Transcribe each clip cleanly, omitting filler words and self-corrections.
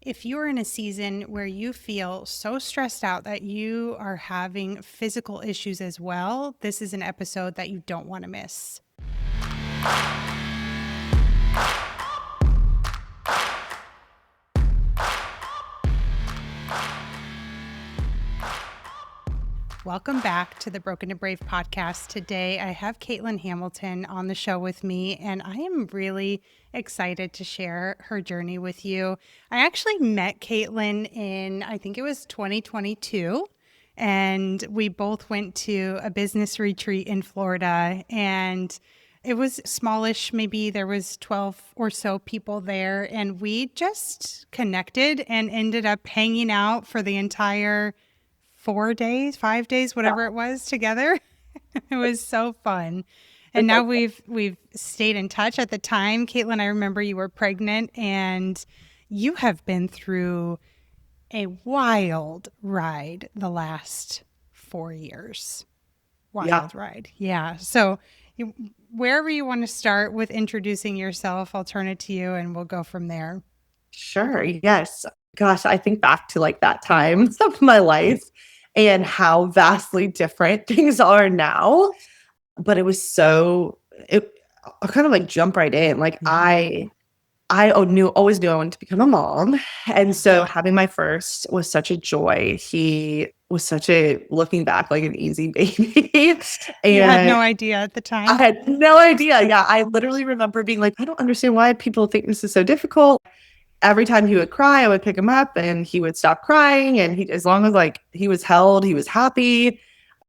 If you're in a season where you feel so stressed out that you are having physical issues as well, this is an episode that you don't want to miss. Welcome back to the Broken to Brave podcast. Today, I have Katelyn Hamilton on the show with me, and I am really excited to share her journey with you. I actually met Katelyn in, I think it was 2022, and we both went to a business retreat in Florida, and it was smallish. Maybe there was 12 or so people there, and we just connected and ended up hanging out for the entire 4 days, 5 days, whatever it was together. It was so fun. And now we've stayed in touch. At the time, Katelyn, I remember you were pregnant and you have been through a wild ride the last 4 years. Wild ride. Yeah. So wherever you want to start with introducing yourself, I'll turn it to you and we'll go from there. Sure. Yes. Gosh, I think back to like that time of my life and how vastly different things are now. But it was I kind of like jump right in. Like always knew I wanted to become a mom. And so having my first was such a joy. He was looking back, like an easy baby. And you had no idea at the time. I had no idea. Yeah. I literally remember being like, I don't understand why people think this is so difficult. Every time he would cry, I would pick him up and he would stop crying. And as long as like he was held, he was happy.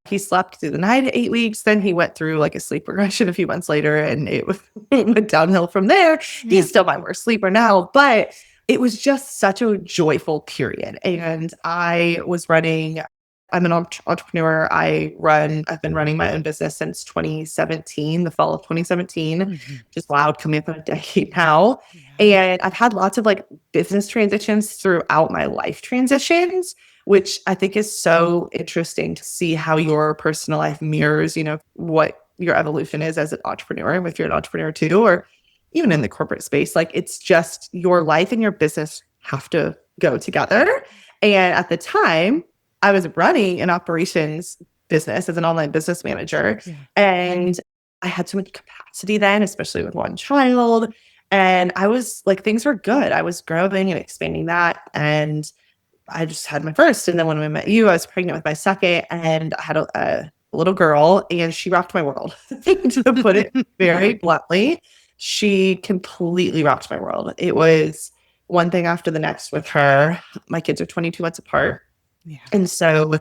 He slept through the night at 8 weeks. Then he went through like a sleep regression a few months later and it went downhill from there. Yeah. He's still my worst sleeper now, but it was just such a joyful period. And I'm an entrepreneur. I've been running my own business since 2017, the fall of 2017, just loud coming up on a decade now. Yeah. And I've had lots of like business transitions throughout my life transitions, which I think is so interesting to see how your personal life mirrors, what your evolution is as an entrepreneur, if you're an entrepreneur too, or even in the corporate space. Like it's just your life and your business have to go together. And at the time, I was running an operations business as an online business manager. Yeah. And I had so much capacity then, especially with one child. And I was like, things were good. I was growing and expanding that. And I just had my first. And then when I met you, I was pregnant with my second and I had a little girl and she rocked my world. To put it very bluntly, she completely rocked my world. It was one thing after the next with her. My kids are 22 months apart. Yeah. And so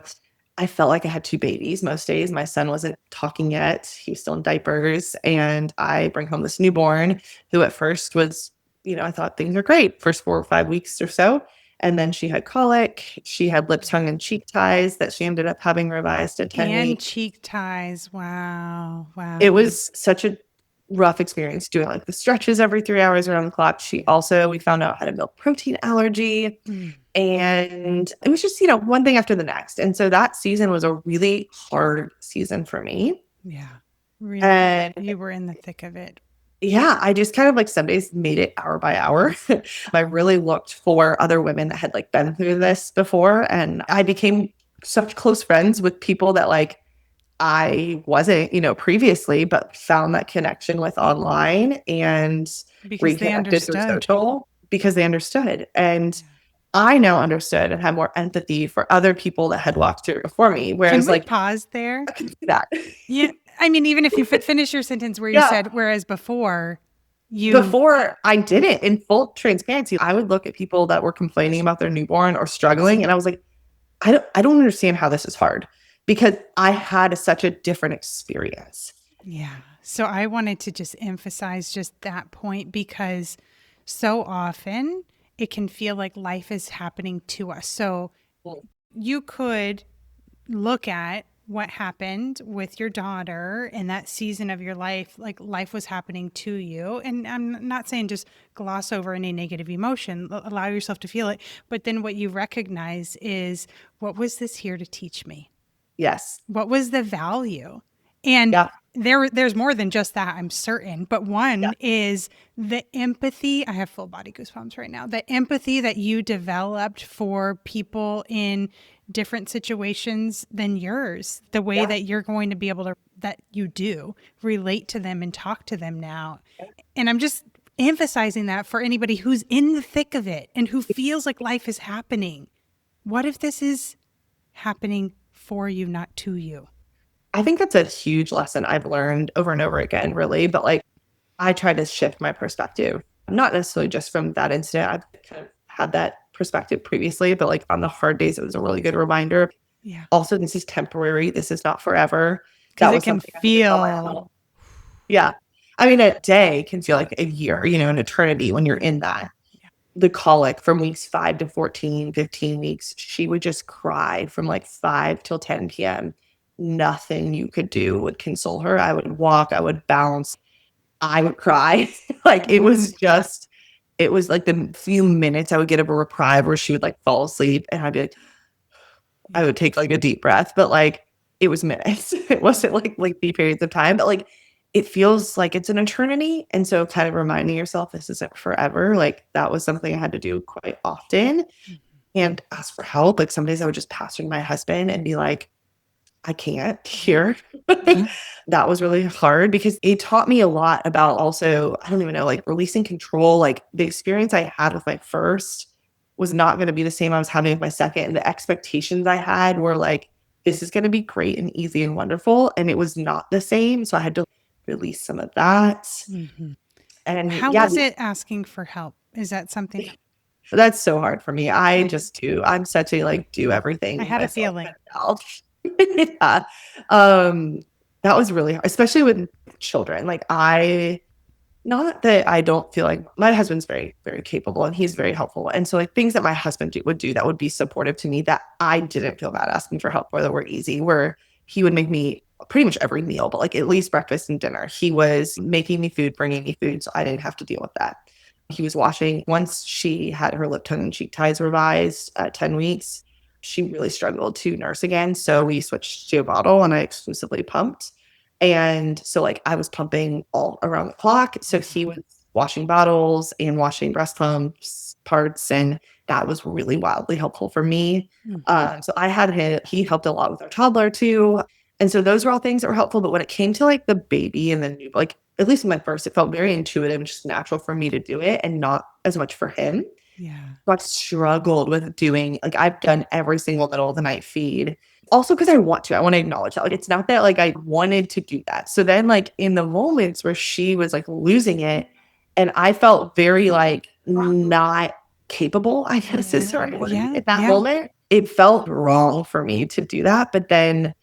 I felt like I had two babies most days. My son wasn't talking yet. He was still in diapers. And I bring home this newborn who at first was, I thought things were great first 4 or 5 weeks or so. And then she had colic. She had lip, tongue, and cheek ties that she ended up having revised at 10 weeks. And cheek ties. Wow. It was such a rough experience doing like the stretches every 3 hours around the clock. We found out had a milk protein allergy. And it was just, one thing after the next. And so that season was a really hard season for me. Yeah. Really. And you were in the thick of it. Yeah. I just kind of like some days made it hour by hour. I really looked for other women that had like been through this before. And I became such close friends with people that like I wasn't, previously, but found that connection with online and reconnected through social because they understood. And I now understood and had more empathy for other people that had walked through before me. Whereas Can we pause there? I can do that. Yeah. I mean, even if you finish your sentence where you said, whereas before I didn't, in full transparency, I would look at people that were complaining about their newborn or struggling. And I was like, I don't understand how this is hard because I had such a different experience. Yeah. So I wanted to just emphasize just that point because so often it can feel like life is happening to us. So you could look at what happened with your daughter in that season of your life, like life was happening to you. And I'm not saying just gloss over any negative emotion, allow yourself to feel it. But then what you recognize is, what was this here to teach me? Yes. What was the value? And there's more than just that, I'm certain. But Yeah. one is the empathy. I have full body goosebumps right now. The empathy that you developed for people in different situations than yours, the way Yeah. that you're going to be able to, that you do relate to them and talk to them now. And I'm just emphasizing that for anybody who's in the thick of it and who feels like life is happening. What if this is happening for you, not to you? I think that's a huge lesson I've learned over and over again, really. But like, I try to shift my perspective, not necessarily just from that incident. I've kind of had that perspective previously, but like on the hard days, it was a really good reminder. Yeah. Also, this is temporary. This is not forever. Because That it was can something I had to tell myself. feel. Yeah. I mean, a day can feel like a year, an eternity when you're in that. Yeah. The colic from weeks 5 to 14, 15 weeks, she would just cry from like 5 till 10 p.m. Nothing you could do would console her. I would walk, I would bounce, I would cry. Like it was like the few minutes I would get of a reprieve where she would like fall asleep and I'd be like, I Yeah. would take like a deep breath, but like it was minutes. It wasn't like lengthy periods of time, but like it feels like it's an eternity. And so kind of reminding yourself this isn't forever. Like that was something I had to do quite often Mhm. and ask for help. Like some days I would just pass through my husband and be like, I can't Yeah. here. Yeah. That was really hard because it taught me a lot about also, I don't even know, like releasing control. Like the experience I had with my first was not going to be the same I was having with my second. And the expectations I had were like, this is going to be great and easy and wonderful. And it was not the same. So I had to release some of that. Mhm. And How yeah, was it asking for help? Is that something that that's so hard for me. I just do. I'm such a like do I everything had a myself feeling? child. Yeah. Um, that was really hard, especially with children. Like I not that I don't feel like my husband's very, very capable and he's very helpful. And so like things that my husband would do that would be supportive to me that I didn't feel bad asking for help for that were easy, where he would make me pretty much every meal, but like at least breakfast and dinner. He was making me food, bringing me food, so I didn't have to deal with that. He was washing. Once she had her lip, tongue, and cheek ties revised at 10 weeks, she really struggled to nurse again. So we switched to a bottle and I exclusively pumped. And so like I was pumping all around the clock. So he was washing bottles and washing breast pumps parts. And that was really wildly helpful for me. Mhm. So I had him, he helped a lot with our toddler too. And so those were all things that were helpful. But when it came to like the baby and the new, like at least in my first, it felt very intuitive, just natural for me to do it and not as much for him. Yeah. So I've struggled with doing like I've done every single middle of the night feed. Also, because I want to. I want to acknowledge that. Like it's not that like I wanted to do that. So then like in the moments where she was like losing it and I felt very like not capable, I guess is the right word. Yeah. At that Yeah. moment, it felt wrong for me to do that. But then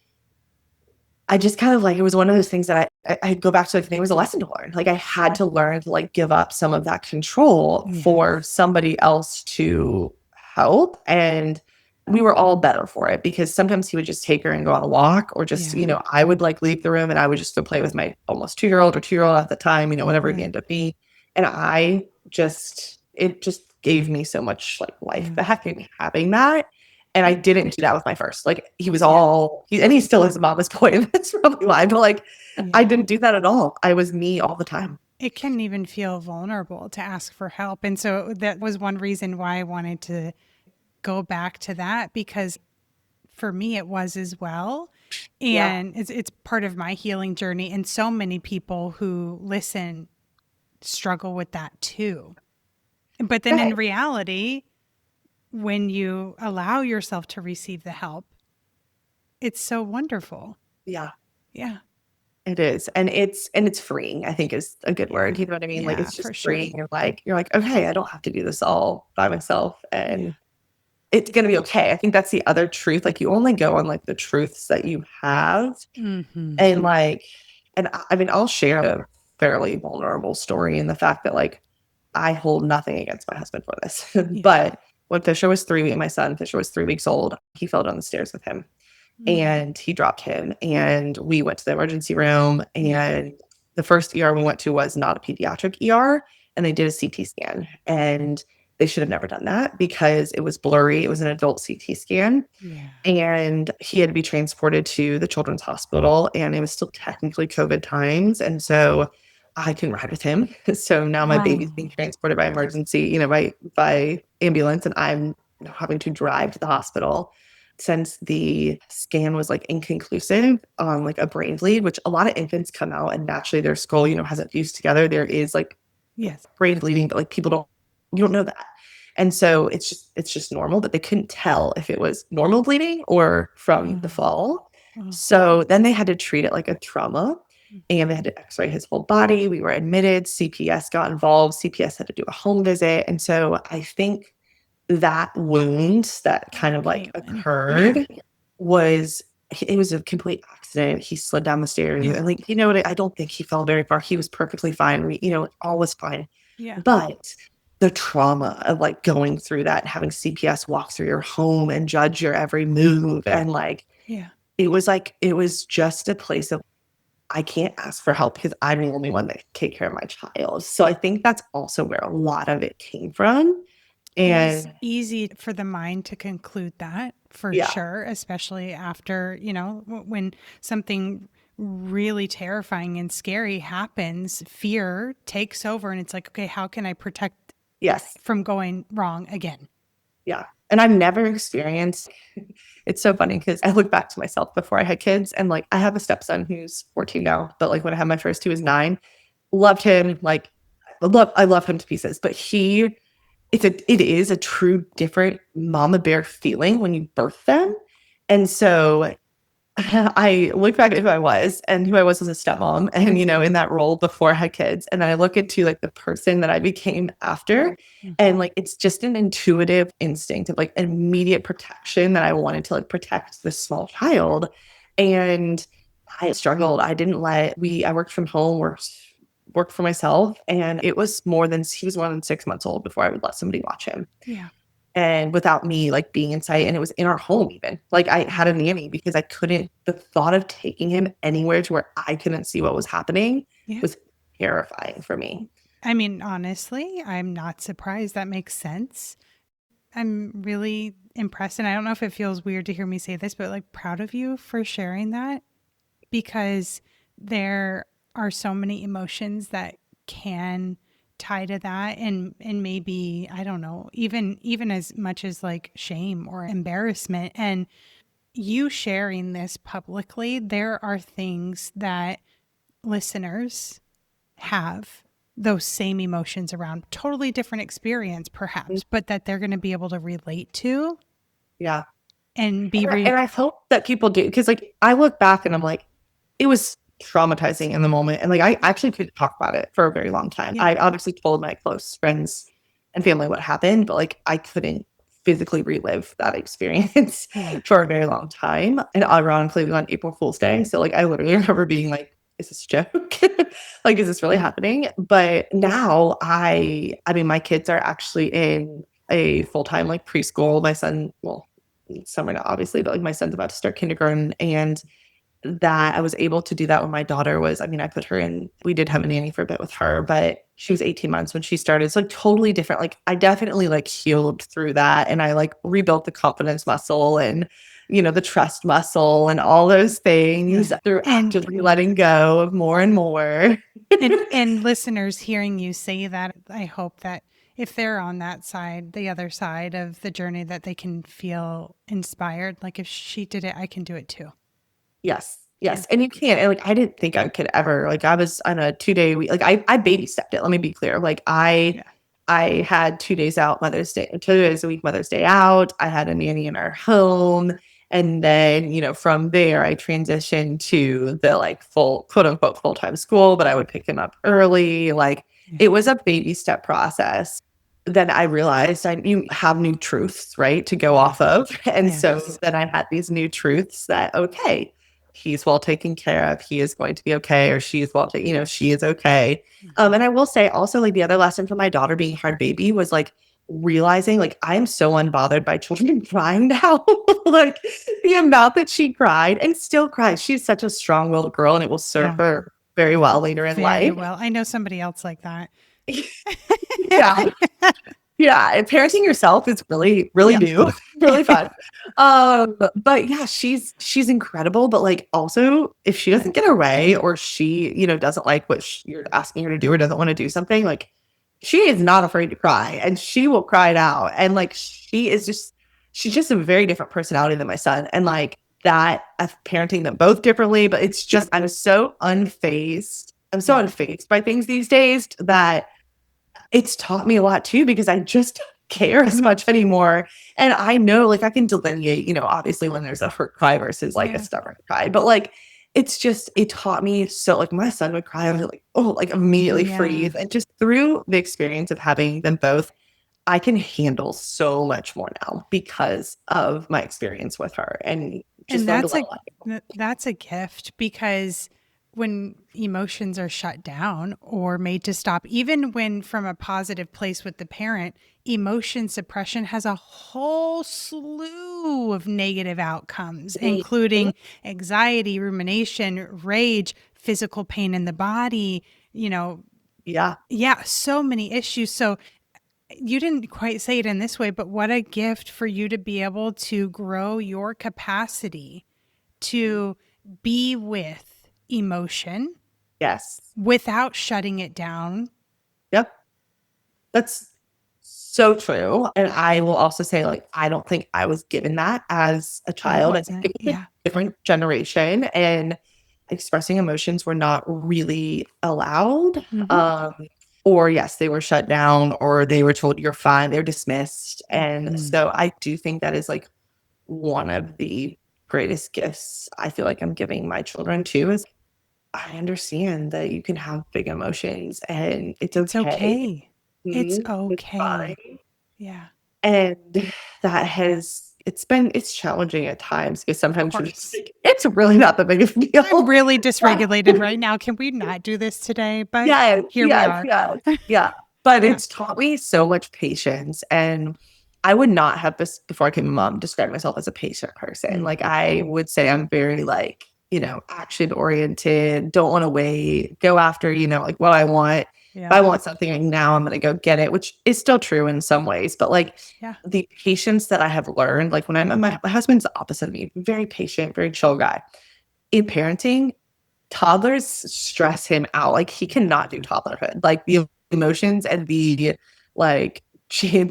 I just kind of like it was one of those things that I go back to like it was a lesson to learn. Like I had to learn to like give up some of that control Yeah. for somebody else to help. And we were all better for it because sometimes he would just take her and go on a walk or just, Yeah. I would like leave the room and I would just go play with my almost 2-year-old or 2-year-old at the time, whatever it Yeah. ended up being. And it just gave me so much like life Yeah. back and having that. And I didn't do that with my first. Like he was and he still is a mama's boy. And that's probably why. But like I Yeah. didn't do that at all. I was me all the time. It can even feel vulnerable to ask for help. And so that was one reason why I wanted to go back to that, because for me it was as well. Yeah. And it's part of my healing journey. And so many people who listen struggle with that too. But then in Okay. reality, when you allow yourself to receive the help, it's so wonderful. Yeah. Yeah. It is. And it's freeing, I think is a good Yeah. word. You know what I mean? Like Yeah, it's for just sure. freeing. You're like, okay, I don't have to do this all by myself. Yeah. And it's gonna be okay. I think that's the other truth. Like you only go on like the truths that you have. Mm-hmm. And like, I mean, I'll share a fairly vulnerable story in the fact that like I hold nothing against my husband for this. Yeah. But when my son Fisher was 3 weeks old, he fell down the stairs with him Mm. and he dropped him. And we went to the emergency room. Yeah. And the first ER we went to was not a pediatric ER. And they did a CT scan. And they should have never done that because it was blurry. It was an adult CT scan. Yeah. And he had to be transported to the children's hospital, and it was still technically COVID times. And so I couldn't ride with him. So now my baby's being transported by emergency, by ambulance, and I'm having to drive to the hospital. Since the scan was like inconclusive on like a brain bleed, which a lot of infants come out and naturally their skull, hasn't fused together. There is like Yes. brain bleeding, but like you don't know that. And so it's just normal, but they couldn't tell if it was normal bleeding or from the fall. So then they had to treat it like a trauma, and they had to x-ray his whole body. We were admitted, CPS got involved, CPS had to do a home visit. And so I think that wound that kind of like occurred was it was a complete accident. He slid down the stairs and like, I don't think he fell very far. He was perfectly fine. All was fine. Yeah. But the trauma of like going through that and having CPS walk through your home and judge your every move, and like it was just a place of I can't ask for help because I'm the only one that can take care of my child. So I think that's also where a lot of it came from. It's And easy for the mind to conclude that for sure, especially after, when something really terrifying and scary happens, fear takes over and it's like, okay, how can I protect from going wrong again? Yeah. And I've never experienced, it's so funny because I look back to myself before I had kids, and like I have a stepson who's 14 now, but like when I had my first, he was 9. Loved him. Like I love him to pieces, but it is a true different mama bear feeling when you birth them. And so I look back at who I was, and who I was as a stepmom, and in that role before I had kids, and then I look into like the person that I became after, and like it's just an intuitive instinct of like immediate protection that I wanted to like protect this small child. And I struggled. I worked from home, worked for myself, and he was more than 6 months old before I would let somebody watch him. Yeah. And without me like being in sight, and it was in our home even. Like I had a nanny because the thought of taking him anywhere to where I couldn't see what was happening was terrifying for me. I mean, honestly, I'm not surprised. That makes sense. I'm really impressed. And I don't know if it feels weird to hear me say this, but like proud of you for sharing that, because there are so many emotions that can tie to that, and maybe, I don't know, even as much as like shame or embarrassment. And you sharing this publicly, there are things that listeners have those same emotions around, totally different experience perhaps, but that they're going to be able to relate to. Yeah. And I hope that people do, because like I look back and I'm like, it was traumatizing in the moment, and like I actually couldn't talk about it for a very long time. I obviously told my close friends and family what happened, but like I couldn't physically relive that experience for a very long time. And ironically, it was on April Fool's Day, so like I literally remember being like, is this a joke? Like, is this really happening? But now I mean, my kids are actually in a full-time like preschool. My son, well, summer now obviously, but like my son's about to start kindergarten, and that I was able to do that when my daughter was, I mean, I put her in, we did have a nanny for a bit with her, but she was 18 months when she started. It's like totally different. Like I definitely like healed through that, and I like rebuilt the confidence muscle and, the trust muscle and all those things through actively letting go of more and more. and listeners hearing you say that, I hope that if they're on that side, the other side of the journey, that they can feel inspired. Like if she did it, I can do it too. Yes. Yes. And you can't. And like I didn't think I could ever. Like I was on a 2-day week. Like I baby stepped it. Let me be clear. Like I had 2 days out, 2 days a week, Mother's Day out. I had a nanny in our home. And then, from there I transitioned to the like full quote unquote full-time school, but I would pick him up early. Like it was a baby step process. Then I realized you have new truths, right, to go off of. And so then I had these new truths that, okay, he's well taken care of. He is going to be okay. Or she is she is okay. And I will say also, like, the other lesson from my daughter being a hard baby was like realizing like I'm so unbothered by children crying now. Like the amount that she cried and still cries. She's such a strong-willed girl, and it will serve her very well later in life. Well, I know somebody else like that. Yeah. Yeah, and parenting yourself is really, really Yeah. new, really fun. But yeah, she's incredible. But like, also, if she doesn't get her way, or she, doesn't like what you're asking her to do, or doesn't want to do something, like, she is not afraid to cry, and she will cry it out. And like, she's just a very different personality than my son, and like that, of parenting them both differently. But it's just, I'm so unfazed. I'm so Yeah. unfazed by things these days that it's taught me a lot too, because I just don't care as much anymore. And I know, like, I can delineate, obviously when there's a hurt cry versus like a Yeah. stubborn cry. But like, it's just, it taught me so, like, my son would cry, I was like, oh, like immediately Yeah. freeze. And just through the experience of having them both, I can handle so much more now because of my experience with her, and just And learned a lot. that's a gift, because when emotions are shut down or made to stop, even when from a positive place with the parent, emotion suppression has a whole slew of negative outcomes, including anxiety, rumination, rage, physical pain in the body, you know, Yeah. yeah, so many issues. So you didn't quite say it in this way, but what a gift for you to be able to grow your capacity to be with emotion Yes. without shutting it down. Yep. That's so true. And I will also say, like, I don't think I was given that as a I child. I think wasn't. it was a Yeah. different generation, and expressing emotions were not really allowed. Hmm. Or yes, they were shut down, or they were told you're fine, they're dismissed. And Hmm. so I do think that is like one of the greatest gifts I feel like I'm giving my children too, is I understand that you can have big emotions and it's It's okay. okay. It's It's okay. fine. Yeah, And it's challenging at times, because of sometimes you're just course. like, it's really not that big of a I'm deal. really dysregulated right now. Can we not do this today? But Yes, here we yes, are. yes. Yeah. But Yeah. it's taught me so much patience. And I would not have this before I became a mom, describe myself as a patient person. Mm. Like, I would say I'm very like, action oriented, don't want to wait, go after, like what I want. If Yeah. I want something like, now, I'm gonna go get it, which is still true in some ways. But like, Yeah. the patience that I have learned, like when my husband's the opposite of me, very patient, very chill guy. In parenting, toddlers stress him out. Like, he cannot do toddlerhood. Like, the emotions and the like the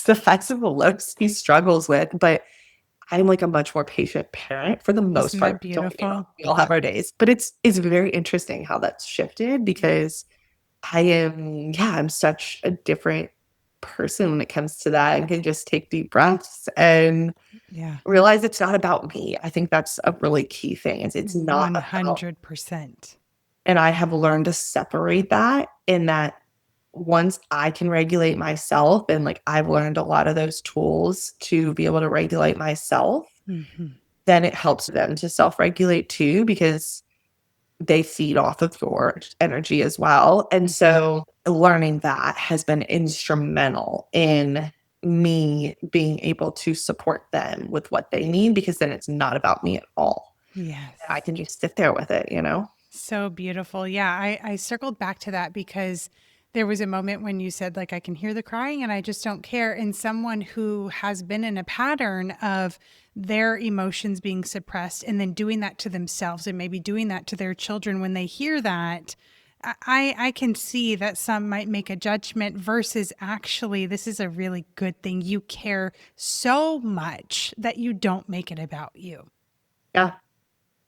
effects of the looks he struggles with. But I'm like a much more patient parent for the most Isn't that part. Don't get me wrong. beautiful? We all have our days. But it's very interesting how that's shifted, because I'm such a different person when it comes to that, and can just take deep breaths and Yeah. realize it's not about me. I think that's a really key thing. It's not about, 100%. and I have learned to separate that, in that once I can regulate myself, and like, I've learned a lot of those tools to be able to regulate myself, Hmm. then it helps them to self-regulate too, because they feed off of your energy as well. And so learning that has been instrumental in me being able to support them with what they need, because then it's not about me at all. I Yes. can just sit there with it. So beautiful. Yeah, I circled back to that because there was a moment when you said, like, I can hear the crying and I just don't care. And someone who has been in a pattern of their emotions being suppressed and then doing that to themselves and maybe doing that to their children, when they hear that, I can see that some might make a judgment versus actually, this is a really good thing. You care so much that you don't make it about you. Yeah.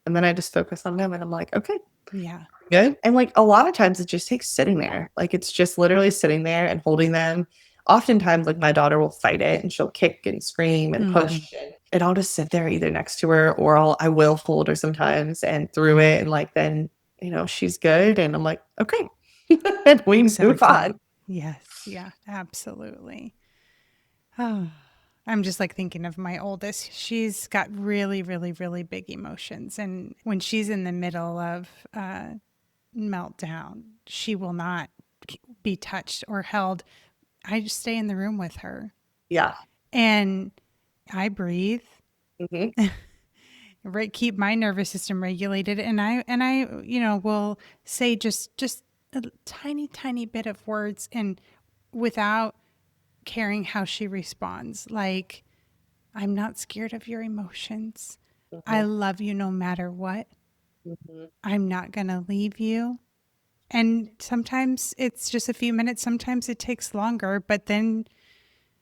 And then I just focus on them, and I'm like, okay, Yeah. good. And like, a lot of times it just takes sitting there. Like, it's just literally sitting there and holding them. Oftentimes, like, my daughter will fight it, and she'll kick and scream and Hmm. push. And I'll just sit there either next to her, or I will hold her sometimes and through it. And like, then, she's good. And I'm like, okay. And we move Exactly. on. Yes. Yeah, absolutely. Oh, I'm just like thinking of my oldest. She's got really, really, really big emotions. And when she's in the middle of meltdown, she will not be touched or held. I just stay in the room with her Yeah. and I breathe, Hmm. right, keep my nervous system regulated. And I, will say just a tiny, tiny bit of words, and without caring how she responds. Like, I'm not scared of your emotions. I Mhm, love you no matter what. mhm. I'm not going to leave you. And sometimes it's just a few minutes, sometimes it takes longer, but then,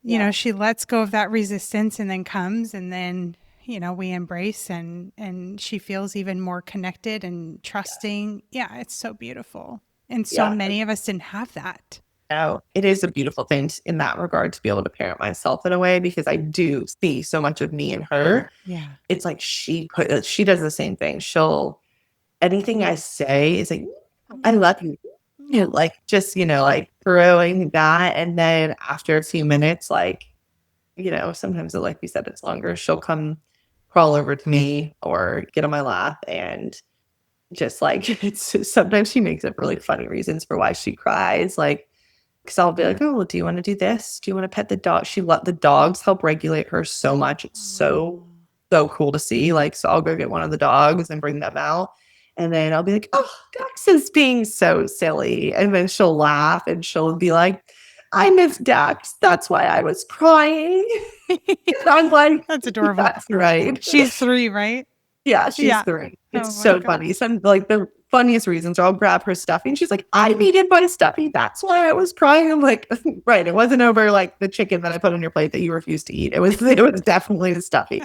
Yeah, she lets go of that resistance and then comes and then, we embrace and she feels even more connected and trusting. Yeah, it's so beautiful. And so yeah. many of us didn't have that. No, it is a beautiful thing in that regard to be able to parent myself in a way because I do see so much of me in her. Yeah. It's like she does the same thing. She'll anything I say is like, I love you. Like just, like throwing that. And then after a few minutes, like, sometimes like you said, it's longer. She'll come crawl over to me or get on my lap and just like sometimes she makes up really funny reasons for why she cries. Like, because I'll be like, oh, well, do you want to do this? Do you want to pet the dog? She let the dogs help regulate her so much. It's so, so cool to see. Like, so I'll go get one of the dogs and bring them out. And then I'll be like, oh, Dax is being so silly. And then she'll laugh and she'll be like, I miss Dax. That's why I was crying. And I'm like, That's adorable. that's right. She's 3, right? Yeah, she's Yeah. 3. Oh It's my so God. funny. Some like the funniest reasons are I'll grab her stuffy and she's like, I needed my stuffy. That's why I was crying. I'm like, right. It wasn't over like the chicken that I put on your plate that you refused to eat. It was definitely the stuffy.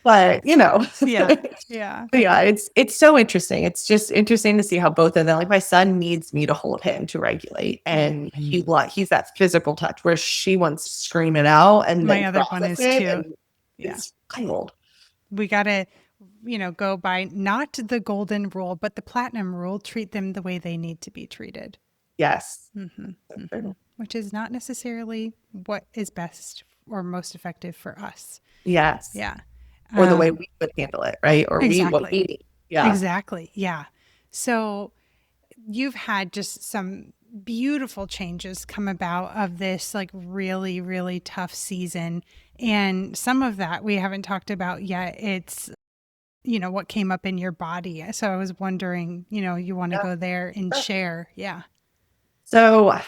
But Yeah. Yeah. but yeah, it's so interesting. It's just interesting to see how both of them, like my son needs me to hold him to regulate. And he's that physical touch where she wants to scream it out and My then other one process is it. too. And Yeah. it's wild. We got to, go by not the golden rule, but the platinum rule, treat them the way they need to be treated. Yes. Which is not necessarily what is best or most effective for us. Yes. Yeah. Or the way we would handle it, right? Or what we Exactly. need. Yeah. Exactly. Yeah. So you've had just some beautiful changes come about of this like really, really tough season. And some of that we haven't talked about yet. It's, what came up in your body. So I was wondering, you want to Yeah. go there and Sure. share. Yeah. So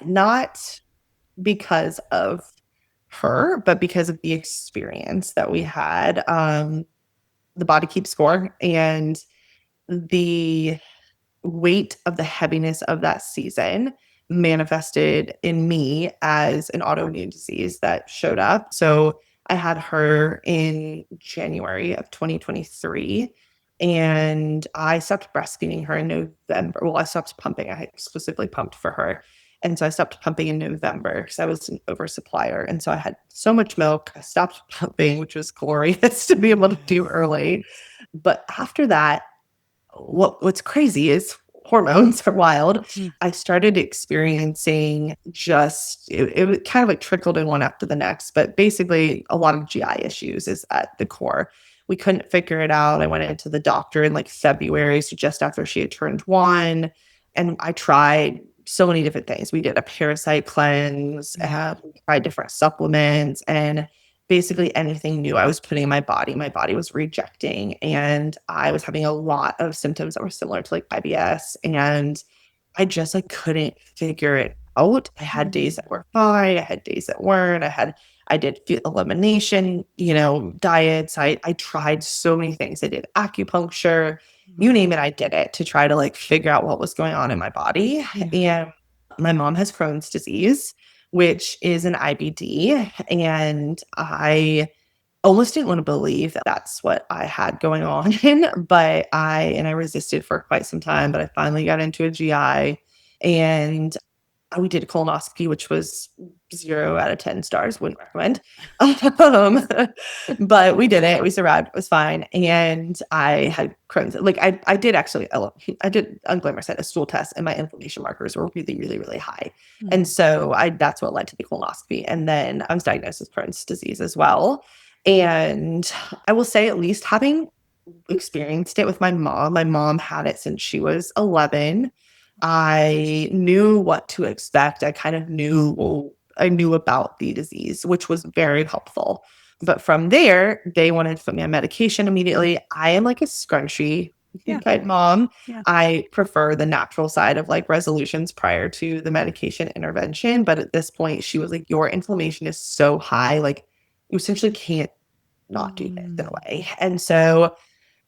not because of her, but because of the experience that we had. The body keeps score and the weight of the heaviness of that season manifested in me as an autoimmune disease that showed up. So I had her in January of 2023 and I stopped breastfeeding her in November. Well, I stopped pumping. I had exclusively pumped for her. And so I stopped pumping in November because I was an oversupplier. And so I had so much milk. I stopped pumping, which was glorious to be able to do early. But after that, what's crazy is hormones are wild. Mm. I started experiencing it kind of like trickled in one after the next, but basically a lot of GI issues is at the core. We couldn't figure it out. I went into the doctor in like February, so just after she had turned 1, and I tried so many different things. We did a parasite cleanse, tried different supplements, and basically anything new I was putting in my body was rejecting. And I was having a lot of symptoms that were similar to like IBS. And I just like couldn't figure it out. I had days that were fine. I had days that weren't. I did elimination, diets. I tried so many things. I did acupuncture, you name it, I did it to try to like figure out what was going on in my body. Yeah. And my mom has Crohn's disease, which is an IBD. And I almost didn't want to believe that that's what I had going on. But I resisted for quite some time, but I finally got into a GI and we did a colonoscopy, which was 0 out of 10 stars. Wouldn't recommend. Um, but we did it. We survived. It was fine. And I had Crohn's. Like I did actually, I did unglamorous at a stool test, and my inflammation markers were really, really, really high. And so that's what led to the colonoscopy. And then I was diagnosed with Crohn's disease as well. And I will say, at least having experienced it with my mom had it since she was 11. I knew what to expect. I knew about the disease, which was very helpful. But from there, they wanted to put me on medication immediately. I am like a scrunchie Yeah. type mom. Yeah. I prefer the natural side of like resolutions prior to the medication intervention. But at this point, she was like, your inflammation is so high, like you essentially can't not do this in a Mm. way. And so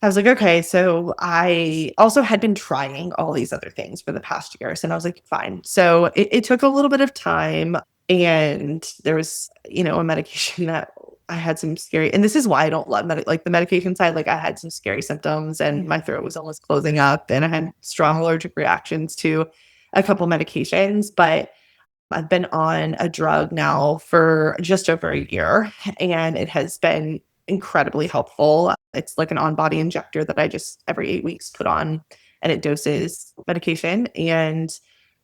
I was like, okay. So I also had been trying all these other things for the past years. And I was like, fine. So it took a little bit of time. And there was, a medication that I had some scary, and this is why I don't love like the medication side. Like I had some scary symptoms and Yeah. my throat was almost closing up and I had strong allergic reactions to a couple medications, but I've been on a drug now for just over a year, and it has been incredibly helpful. It's like an on body injector that I just every 8 weeks put on, and it doses medication, and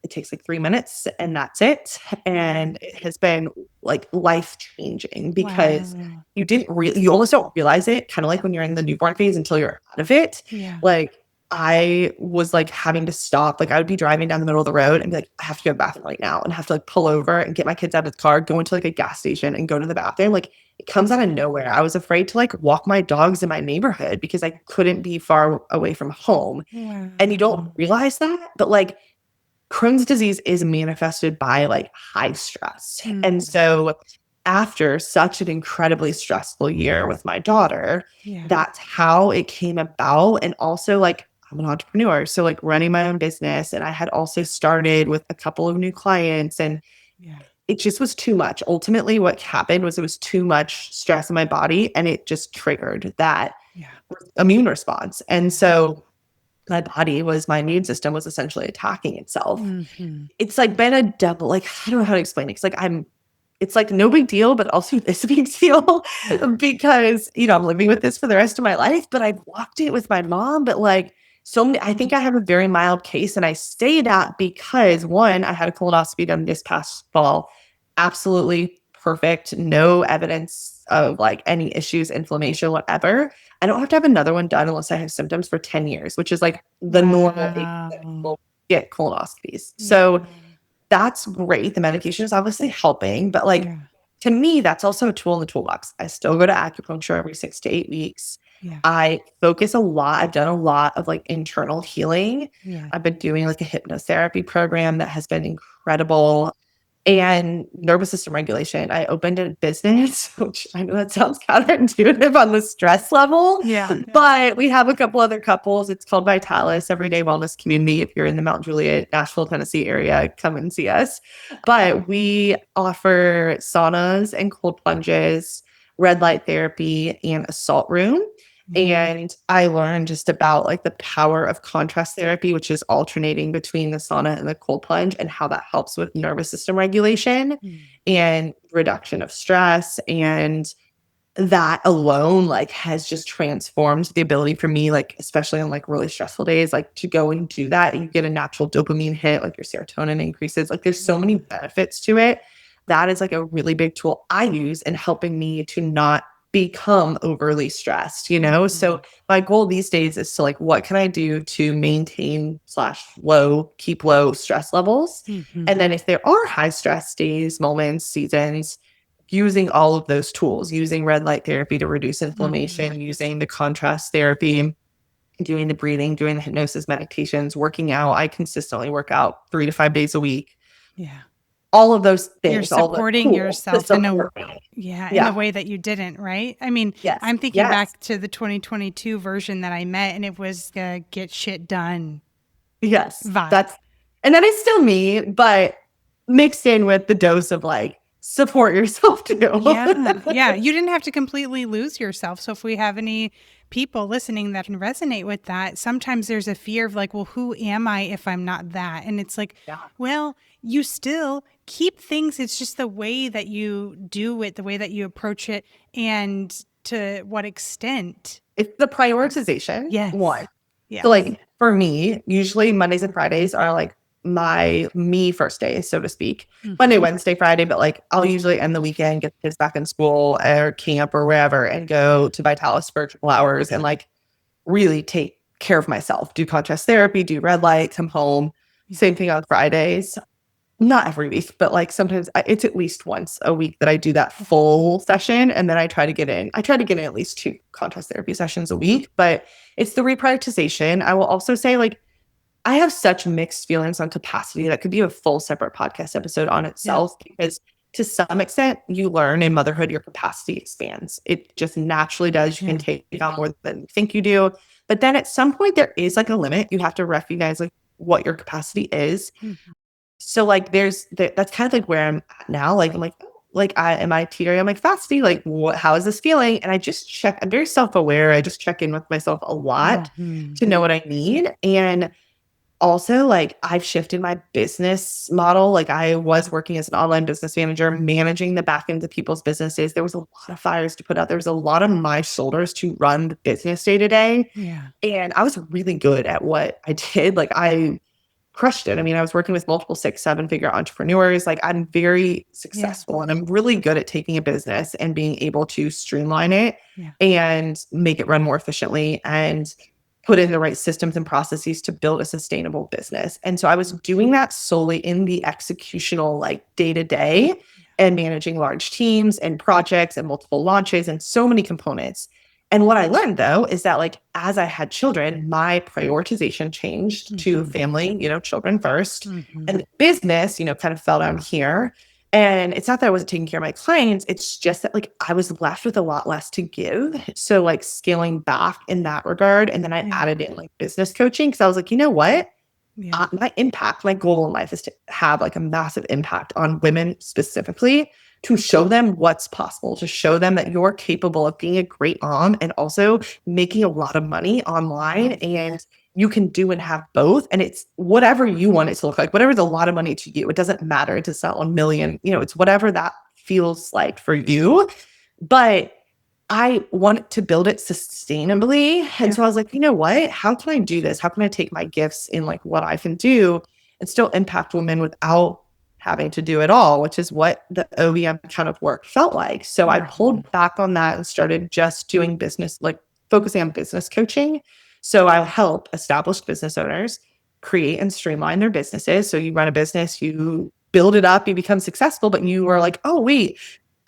it takes like 3 minutes, and that's it. And it has been like life changing because Wow. you almost don't realize it, kind of like when you're in the newborn phase until you're out of it. Yeah. Like, I was like having to stop. Like I would be driving down the middle of the road and be like, I have to go to the bathroom right now, and have to like pull over and get my kids out of the car, go into like a gas station and go to the bathroom. Like it comes out of nowhere. I was afraid to like walk my dogs in my neighborhood because I couldn't be far away from home. And you don't Wow. realize that, but like Crohn's disease is manifested by like high stress. And Mm. so after such an incredibly stressful year with my daughter, Yeah. that's how it came about. And also like I'm an entrepreneur, so like running my own business, and I had also started with a couple of new clients, and Yeah. it just was too much. Ultimately, what happened was it was too much stress in my body, and it just triggered that Yeah. immune response. And so my immune system was essentially attacking itself. Mm-hmm. It's like been a double, like, I don't know how to explain it. It's like it's like no big deal, but also it's a big deal Yeah. because, I'm living with this for the rest of my life, but I've walked it with my mom. But like I think I have a very mild case, and I say that because one, I had a colonoscopy done this past fall. Absolutely perfect. No evidence of like any issues, inflammation, whatever. I don't have to have another one done unless I have symptoms for 10 years, which is like the normal age that Wow. people get colonoscopies. Yeah. So that's great. The medication is obviously helping, but like Yeah. to me, that's also a tool in the toolbox. I still go to acupuncture every 6 to 8 weeks. Yeah. I focus a lot. I've done a lot of like internal healing. Yeah. I've been doing like a hypnotherapy program that has been incredible, and nervous system regulation. I opened a business, which I know that sounds counterintuitive on the stress level, Yeah. but we have a couple other couples. It's called Vitalis Everyday Wellness Community. If you're in the Mount Juliet, Nashville, Tennessee area, come and see us. But we offer saunas and cold plunges, red light therapy, and a salt room. Mhm. And I learned just about like the power of contrast therapy, which is alternating between the sauna and the cold plunge, and how that helps with nervous system regulation Mm. and reduction of stress. And that alone like has just transformed the ability for me, like especially on like really stressful days, like to go and do that. You get a natural dopamine hit, like your serotonin increases. Like there's so many Yeah. benefits to it. That is like a really big tool I use in helping me to not become overly stressed. So Mhm. my goal these days is to like, what can I do to maintain slash keep low stress levels? And Mhm. then if there are high stress days, moments, seasons, using all of those tools, using red light therapy to reduce Mhm. inflammation, using the contrast therapy, doing the breathing, doing the hypnosis meditations, working out. I consistently work out 3 to 5 days a week. Yeah. All of those You're things, all the supporting tools to yourself in a support me. yeah, in the Yeah. way that you didn't, right? I mean, Yes. I'm thinking Yes. back to the 2022 version that I met, and it was the get shit done Yes. vibe. And that is still me, but mixed in with the dose of like support yourself too. Yeah, yeah. You didn't have to completely lose yourself. So if we have any people listening that can resonate with that, sometimes there's a fear of like, well, who am I if I'm not that? And it's like, Yeah. well, you still keep things. It's just the way that you do it, the way that you approach it, and to what extent. It's the prioritization, Yes. one. So, Yes. like, for me, usually Mondays and Fridays are like my me first days, so to speak. Monday, Hmm. Wednesday, Friday, but like I'll usually end the weekend, get the kids back in school or camp or wherever, and go to Vitalis for a couple hours and like really take care of myself, do contrast therapy, do red light, come home. Yeah. Same thing on Fridays. not every week, but like sometimes it's at least once a week that I do that Okay. full session. And then I try to get in at least 2 contrast therapy sessions a week, but it's the reprioritization. I will also say, like, I have such mixed feelings on capacity that could be a full separate podcast episode on Yeah. itself, because to some extent you learn in motherhood, your capacity expands. It just naturally does. You can Yeah. take on more than you think you do. But then at some point there is like a limit. You have to recognize like what your capacity is. Mhm. So like that's kind of like where I'm at now. Like I'm like, oh, like I am I teetering on my capacity? Like how is this feeling? And I just check, I'm very self-aware. I just check in with myself a lot Mhm. to know what I need. And also, like, I've shifted my business model. Like, I was working as an online business manager, managing the back end of people's businesses. There was a lot of fires to put out. There was a lot on my shoulders to run the business day to day. Yeah. And I was really good at what I did. Like, I crushed it. I mean, I was working with multiple 6, 7-figure entrepreneurs. Like, I'm very Yeah. successful and I'm really good at taking a business and being able to streamline it Yeah. and make it run more efficiently and put in the right systems and processes to build a sustainable business. And so I was doing that solely in the executional, like day to day, and managing large teams and projects and multiple launches and so many components. And what I learned though is that, like, as I had children, my prioritization changed to Mhm. family, children first, Mhm. and business, kind of fell down here. And it's not that I wasn't taking care of my clients. It's just that, like, I was left with a lot less to give. So like scaling back in that regard. And then I Yeah. added in like business coaching, because I was like, you know what? Yeah. My goal in life is to have like a massive impact on women specifically, to show them what's possible, to show them that you're capable of being a great mom and also making a lot of money online, and you can do and have both. And it's whatever you want it to look like, whatever's a lot of money to you. It doesn't matter to sell a million, it's whatever that feels like for you. But I want to build it sustainably. And so I was like, you know what? How can I do this? How can I take my gifts in like what I can do and still impact women without having to do it all, which is what the OEM kind of work felt like. So I Yeah. pulled back on that and started just doing business, like focusing on business coaching. So I'll help established business owners create and streamline their businesses. So you run a business, you build it up, you become successful, but you are like, oh, wait,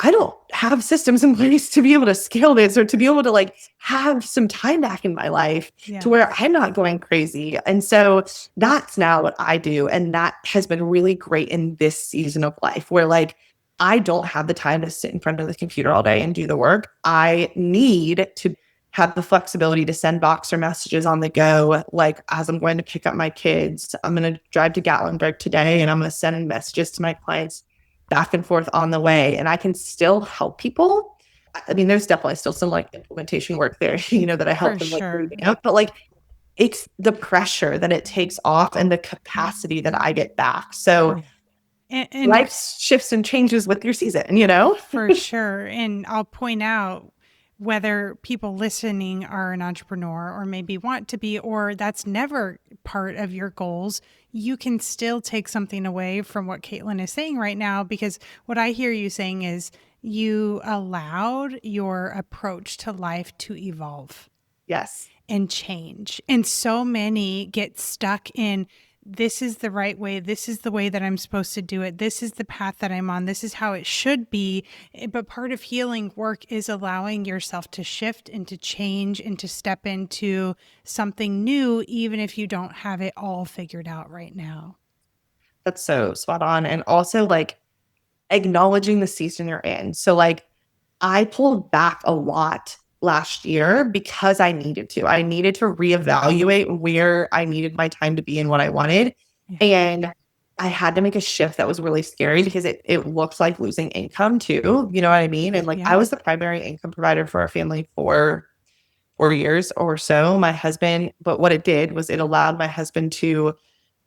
I don't have systems in place to be able to scale this, or to be able to like have some time back in my life Yeah. to where I'm not going crazy. And so that's now what I do. And that has been really great in this season of life, where like I don't have the time to sit in front of the computer all day and do the work. I need to have the flexibility to send Boxer messages on the go. Like, as I'm going to pick up my kids, I'm going to drive to Gatlinburg today and I'm going to send messages to my clients back and forth on the way, and I can still help people. I mean, there's definitely still some like implementation work there, that I For help them like sure. revamp, but like it's the pressure that it takes off and the capacity that I get back. So And life shifts and changes with your season. for sure. And I'll point out, whether people listening are an entrepreneur or maybe want to be, or that's never part of your goals, you can still take something away from what Katelyn is saying right now. Because what I hear you saying is you allowed your approach to life to evolve Yes. and change. And so many get stuck in, this is the right way. This is the way that I'm supposed to do it. This is the path that I'm on. This is how it should be. But part of healing work is allowing yourself to shift and to change and to step into something new, even if you don't have it all figured out right now. That's so spot on. And also like acknowledging the season you're in. So like I pulled back a lot last year because I needed to. I needed to reevaluate where I needed my time to be and what I wanted. Yeah. And I had to make a shift that was really scary, because it looked like losing income too. You know what I mean? And like I was the primary income provider for our family for 4 years or so. My husband, but what it did was it allowed my husband to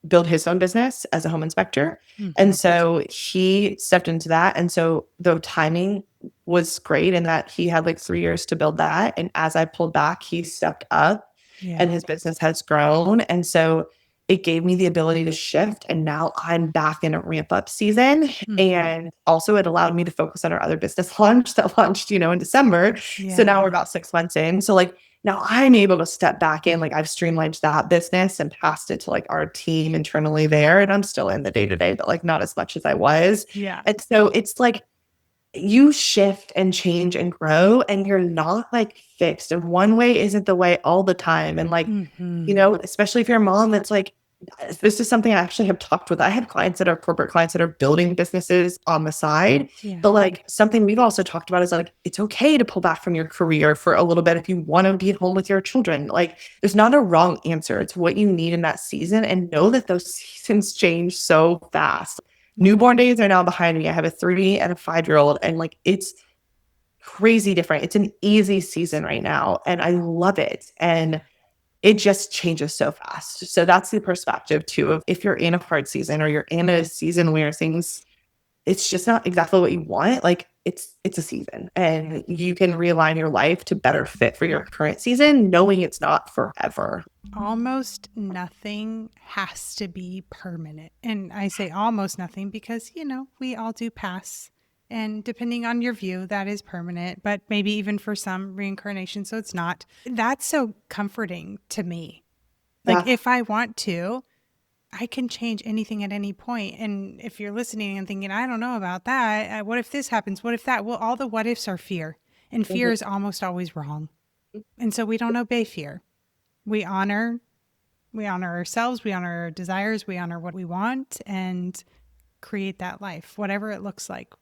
build his own business as a home inspector. And so he stepped into that. And so the timing was great in that he had like 3 years to build that. And as I pulled back, he stepped up and his business has grown. And so it gave me the ability to shift. And now I'm back in a ramp up season. And also it allowed me to focus on our other business launch that launched, in December. So now we're about 6 months in. So like Now I'm able to step back in, like I've streamlined that business and passed it to like our team internally there. And I'm still in the day to day, but like not as much as I was. Yeah. And so it's like you shift and change and grow, and you're not like fixed. And one way isn't the way all the time. And like, Mm-hmm. especially if you're a mom that's like, this is something I actually have talked with. I have clients that are corporate clients that are building businesses on the side. Yeah. But like something we've also talked about is like, it's okay to pull back from your career for a little bit if you want to be at home with your children. Like there's not a wrong answer. It's what you need in that season, and know that those seasons change so fast. Newborn days are now behind me. I have a 3 and a 5-year-old, and like it's crazy different. It's an easy season right now, and I love it. And it just changes so fast. So that's the perspective too of if you're in a hard season or you're in a season where things, it's just not exactly what you want. Like it's a season, and you can realign your life to better fit for your current season, knowing it's not forever. Almost nothing has to be permanent. And I say almost nothing because, we all do pass. And depending on your view, that is permanent, but maybe even for some reincarnation. So it's not. That's so comforting to me. Like Yeah. if I want to, I can change anything at any point. And if you're listening and thinking, I don't know about that, what if this happens? What if that? Well, all the what ifs are fear. And fear Mhm. is almost always wrong. And so we don't obey fear. We honor ourselves, we honor our desires, we honor what we want and create that life, whatever it looks like.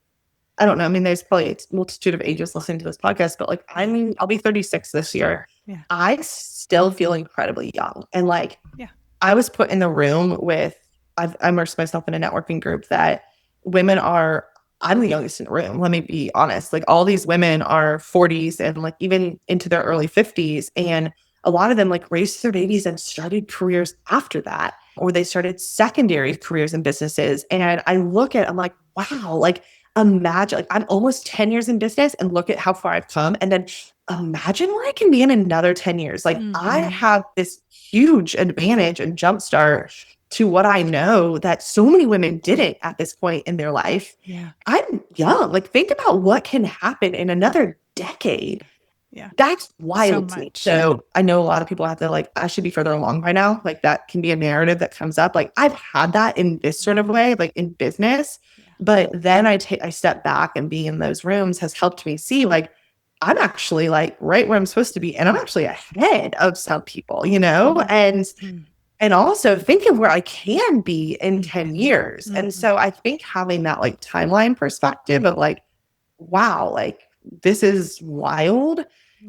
I don't know. I mean, there's probably a multitude of ages listening to this podcast, but like, I mean, I'll be 36 this year. Yeah. I still feel incredibly young. And like, Yeah. I was put in the room with, I immersed myself in a networking group that women are, I'm the youngest in the room. Let me be honest. Like all these women are 40s and like even into their early 50s. And a lot of them like raised their babies and started careers after that, or they started secondary careers in businesses. And I look at, I'm like, wow, like imagine, like I'm almost 10 years in business and look at how far I've come. And then imagine where I can be in another 10 years. Like I have this huge advantage and jumpstart to what I know that so many women didn't at this point in their life. Yeah. I'm young. Like think about what can happen in another decade. Yeah. That's So wild to me. much. So I know a lot of people have to like, I should be further along by now. Like that can be a narrative that comes up. Like I've had that in this sort of way, like in business. Yeah. But then I step back, and being in those rooms has helped me see like I'm actually like right where I'm supposed to be. And I'm actually ahead of some people, and also think of where I can be in 10 years. And so I think having that like timeline perspective of like, wow, like this is wild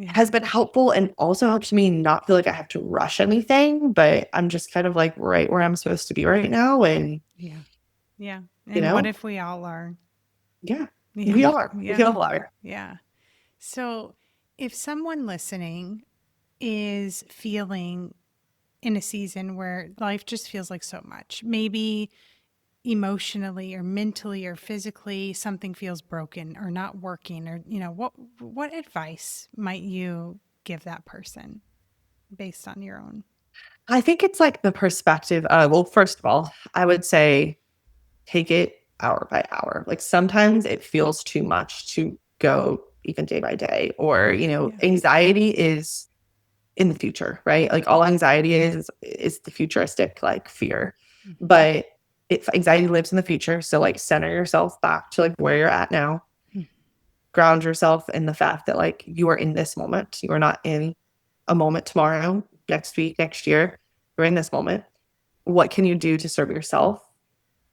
has been helpful, and also helps me not feel like I have to rush anything, but I'm just kind of like right where I'm supposed to be right now. And Yeah. Yeah. And what if we all are? Yeah, Yeah. we are. Yeah. We all are. Yeah. So if someone listening is feeling in a season where life just feels like so much, maybe emotionally or mentally or physically something feels broken or not working, or what advice might you give that person based on your own? I think it's like the perspective of, well, first of all, I would say take it hour by hour. Like sometimes it feels too much to go even day by day, or, anxiety is in the future, right? Like all anxiety is the futuristic like fear. But anxiety lives in the future. So like center yourself back to like where you're at now. Ground yourself in the fact that like you are in this moment. You are not in a moment tomorrow, next week, next year. You're in this moment. What can you do to serve yourself,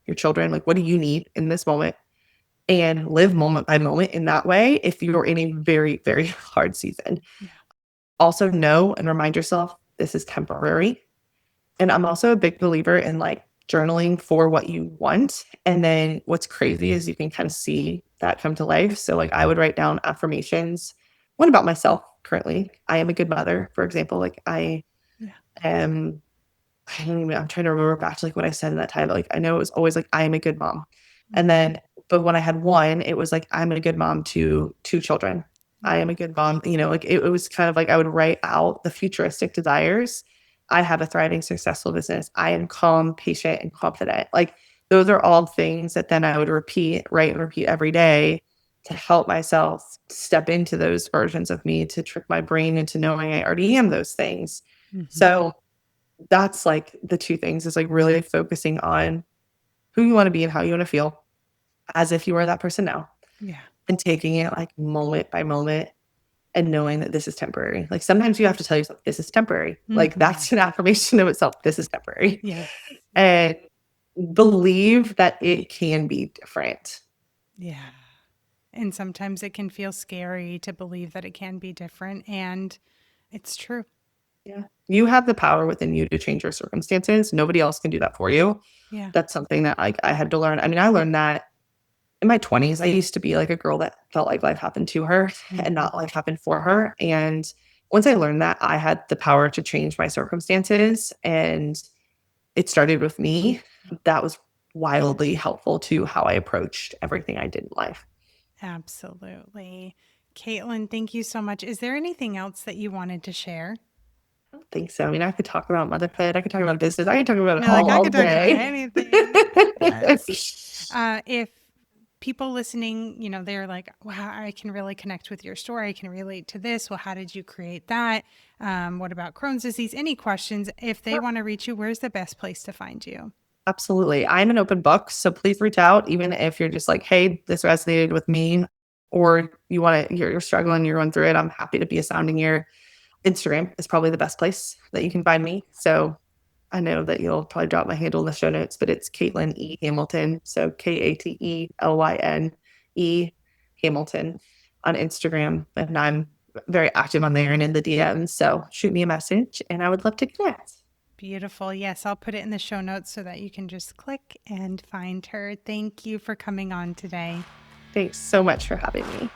your children? Like what do you need in this moment? And live moment by moment in that way if you're in a very, very hard season. Also know and remind yourself this is temporary. And I'm also a big believer in like journaling for what you want. And then what's crazy is you can kind of see that come to life. So like I would write down affirmations. One about myself currently. I am a good mother, for example. Like I am, I'm trying to remember back to like what I said in that time. But like I know it was always like I am a good mom. And then, but when I had one, it was like I'm a good mom to 2 children. I am a good mom. Like it was kind of like I would write out the futuristic desires. I have a thriving, successful business. I am calm, patient, and confident. Like those are all things that then I would repeat, write and repeat every day. to help myself step into those versions of me, to trick my brain into knowing I already am those things. Mhm. So that's like the two things, is like really focusing on who you want to be and how you want to feel as if you were that person now, Yeah. and taking it like moment by moment and knowing that this is temporary. Like sometimes you have to tell yourself this is temporary. Like Mhm. that's an affirmation of itself. This is temporary. Yes. And believe that it can be different. Yeah. And sometimes it can feel scary to believe that it can be different. And it's true. Yeah. You have the power within you to change your circumstances. Nobody else can do that for you. Yeah. That's something that I had to learn. I mean, I learned that in my 20s. I used to be like a girl that felt like life happened to her and Mhm. not life happened for her. And once I learned that, I had the power to change my circumstances, and it started with me. That was wildly helpful to how I approached everything I did in life. Absolutely. Katelyn, thank you so much. Is there anything else that you wanted to share? I don't think so. I mean, I could talk about motherhood. I could talk about business. I could talk about it You're like, I all could talk about day. anything. If people listening, they're like, wow, I can really connect with your story. I can relate to this. Well, how did you create that? What about Crohn's disease? Any questions? If they want to reach you, where's the best place to find you? Absolutely. I'm an open book. So please reach out, even if you're just like, hey, this resonated with me, or you're struggling, you're going through it. I'm happy to be a sounding ear. Instagram is probably the best place that you can find me. So I know that you'll probably drop my handle in the show notes, but it's Katelyn E. Hamilton. So KATELYNE Hamilton on Instagram. And I'm very active on there and in the DMs. So shoot me a message and I would love to connect. Beautiful. Yes, I'll put it in the show notes so that you can just click and find her. Thank you for coming on today. Thanks so much for having me.